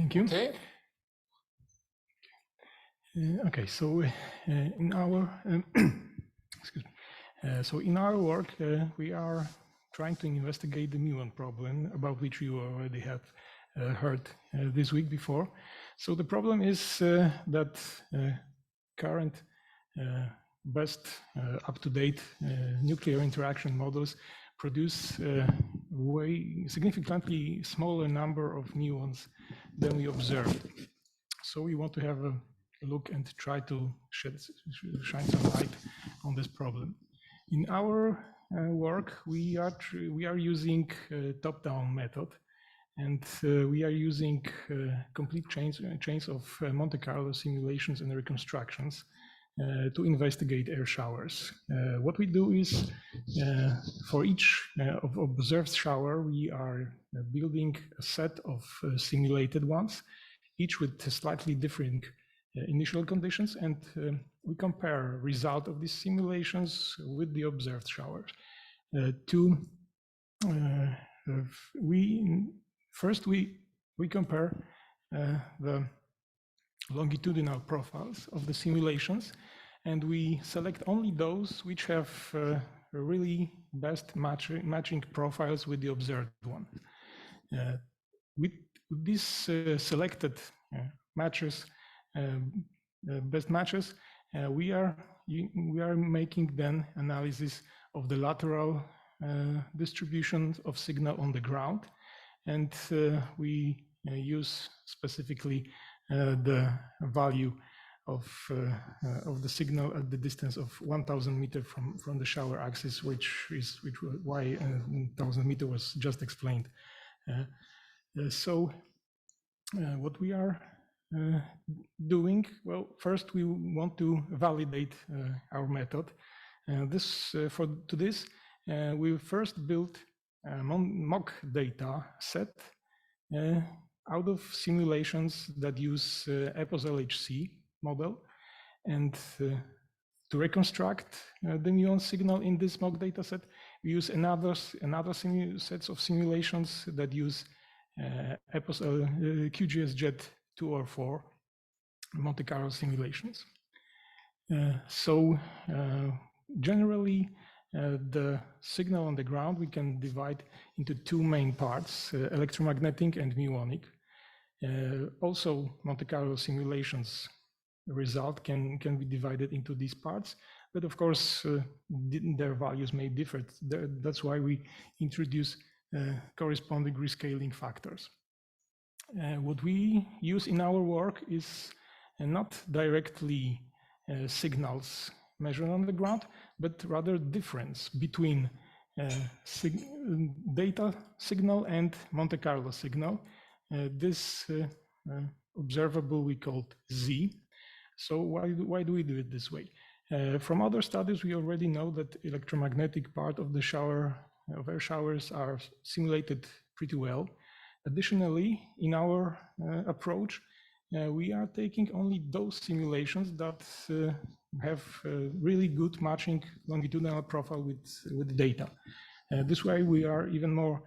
Thank you. Okay. Okay, so in our excuse me. So in our work, we are trying to investigate the muon problem, about which you already have heard this week before. So the problem is that current best up-to-date nuclear interaction models produce way significantly smaller number of muons than we observed. So we want to have a look and try to shine some light on this problem. In our work, we are using a top-down method, and we are using complete chains of Monte Carlo simulations and reconstructions to investigate air showers. What we do is, for each of observed shower, we are building a set of simulated ones, each with slightly different initial conditions, and we compare result of these simulations with the observed showers. First we compare the longitudinal profiles of the simulations, and we select only those which have really best matching profiles with the observed one. With these selected matches, best matches, we are making then analysis of the lateral distribution of signal on the ground, and we use specifically the value of the signal at the distance of 1,000 meters from the shower axis, which why 1,000 meters was just explained. So what we are doing, well, first we want to validate our method. To this, we first built a mock data set out of simulations that use EPOS LHC model, and to reconstruct the muon signal in this mock data set, we use another sets of simulations that use EPOS QGS-JET 2 or 4 Monte Carlo simulations. Generally, the signal on the ground we can divide into two main parts, electromagnetic and muonic. Also, Monte Carlo simulations result can be divided into these parts, but of course their values may differ. That's why we introduce corresponding rescaling factors. What we use in our work is not directly signals measured on the ground, but rather difference between data signal and Monte Carlo signal. This observable we called Z. So why do we do it this way? From other studies, we already know that electromagnetic part of the air showers are simulated pretty well. Additionally, in our approach, we are taking only those simulations that have really good matching longitudinal profile with data. This way, we are even more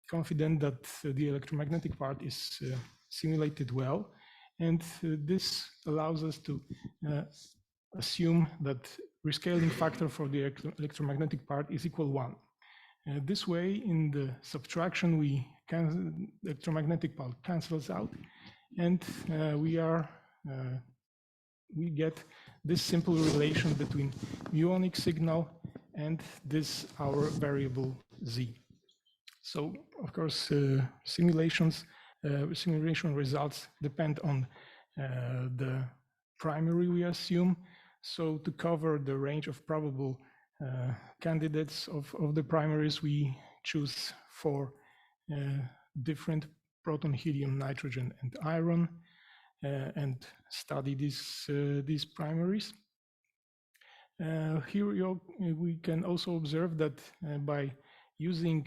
confident that the electromagnetic part is simulated well, and this allows us to assume that rescaling factor for the electromagnetic part is equal 1. This way, in the subtraction, the electromagnetic part cancels out, and we get this simple relation between muonic signal and this our variable Z. So, of course, simulation results depend on the primary we assume. So to cover the range of probable candidates of the primaries, we choose 4 different proton, helium, nitrogen, and iron, and study these primaries. Here we can also observe that by using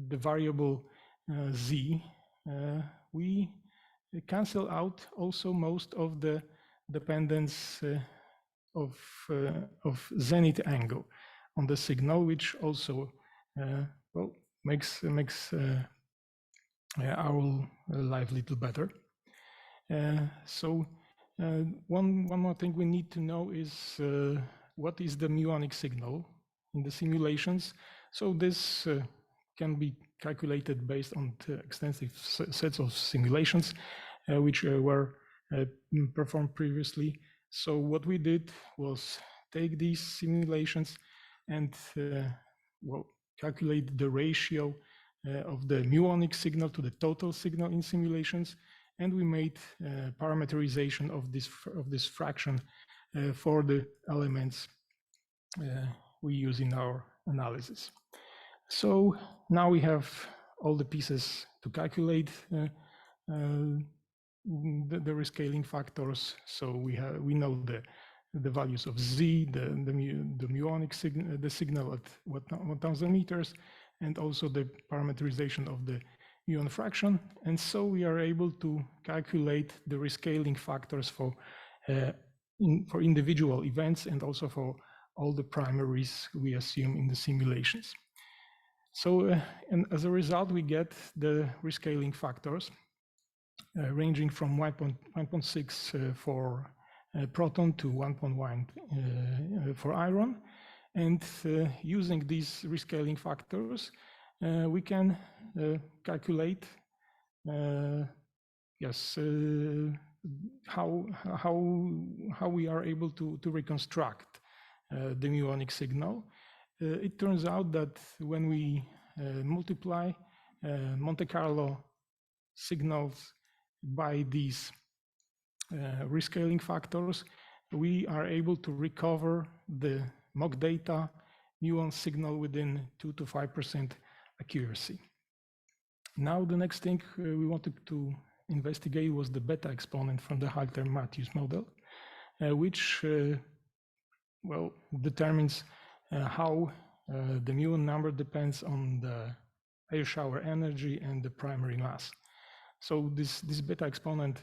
the variable Z, we cancel out also most of the dependence of zenith angle on the signal, which also well makes I will live a little better. So one more thing we need to know is what is the muonic signal in the simulations. So this can be calculated based on extensive sets of simulations which were performed previously. So what we did was take these simulations and well, calculate the ratio of the muonic signal to the total signal in simulations, and we made parameterization of this fraction for the elements we use in our analysis. So now we have all the pieces to calculate the rescaling factors. So we know the values of z, the muonic signal, the signal at 1000 meters, and also the parameterization of the muon fraction. And so we are able to calculate the rescaling factors for individual events and also for all the primaries we assume in the simulations. So and as a result, we get the rescaling factors ranging from 1.6 for proton to 1.1 for iron. And using these rescaling factors, we can calculate how we are able to reconstruct the muonic signal. It turns out that when we multiply Monte Carlo signals by these rescaling factors, we are able to recover the mock data muon signal within 2 to 5% accuracy. Now the next thing we wanted to investigate was the beta exponent from the Heitler-Matthew model, which well determines how the muon number depends on the air shower energy and the primary mass. So this beta exponent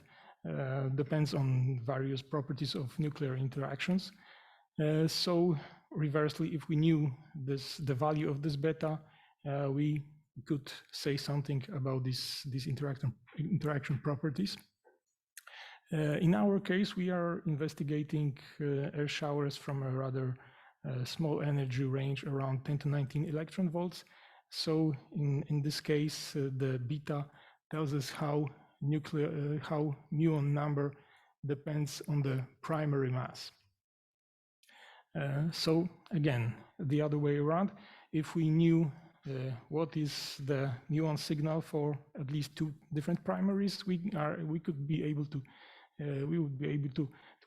depends on various properties of nuclear interactions. So reversely, if we knew the value of this beta, we could say something about these interaction properties. In our case, we are investigating air showers from a rather small energy range around 10 to 19 electron volts. So in this case, the beta tells us how muon number depends on the primary mass. So again, the other way around, if we knew what is the muon signal for at least two different primaries, we would be able to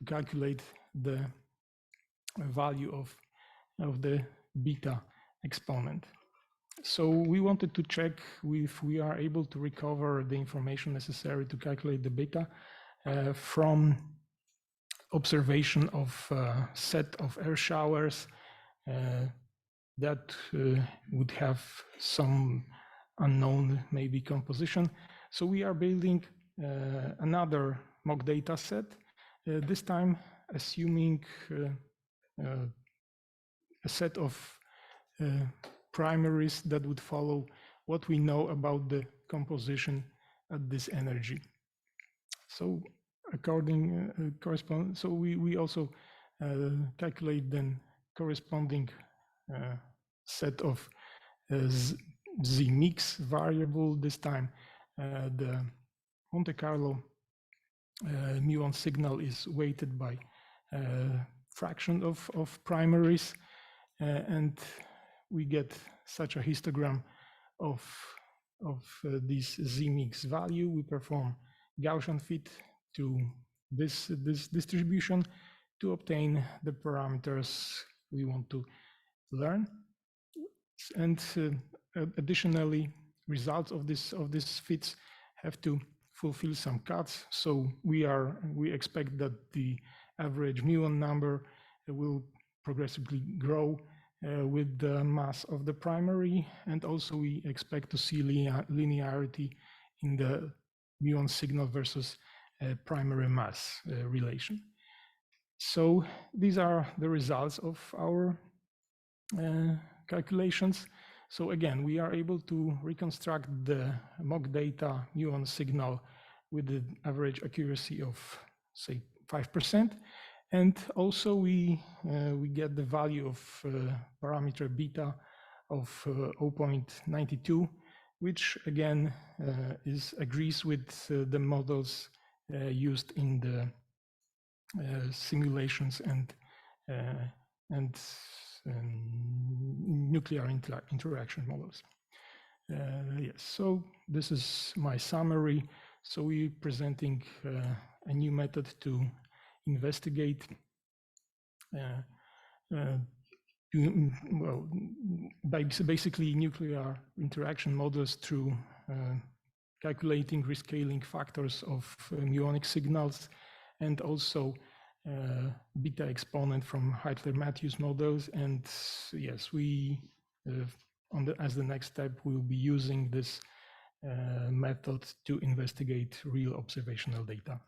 calculate the value of the beta exponent. So we wanted to check if we are able to recover the information necessary to calculate the beta from observation of a set of air showers that would have some unknown maybe composition. So we are building another mock data set, this time assuming a set of primaries that would follow what we know about the composition at this energy. So so we also calculate then corresponding set of Z mix variable. This time the Monte Carlo muon signal is weighted by fraction of primaries, and we get such a histogram of this Z mix value. We perform Gaussian fit to this distribution to obtain the parameters we want to learn. And additionally, results of this fits have to fulfill some cuts. So we expect that the average muon number will progressively grow with the mass of the primary, and also we expect to see linearity in the muon signal versus primary mass relation. So these are the results of our calculations. So again, we are able to reconstruct the mock data muon signal with the average accuracy of, say, 5%. And also we get the value of parameter beta of 0.92, which again agrees with the models used in the simulations and nuclear interaction models. Yes, so this is my summary. So we're presenting a new method to investigate basically nuclear interaction models through calculating rescaling factors of muonic signals, and also beta exponent from Heitler-Matthew's models. And yes, we, as the next step, we'll be using this method to investigate real observational data.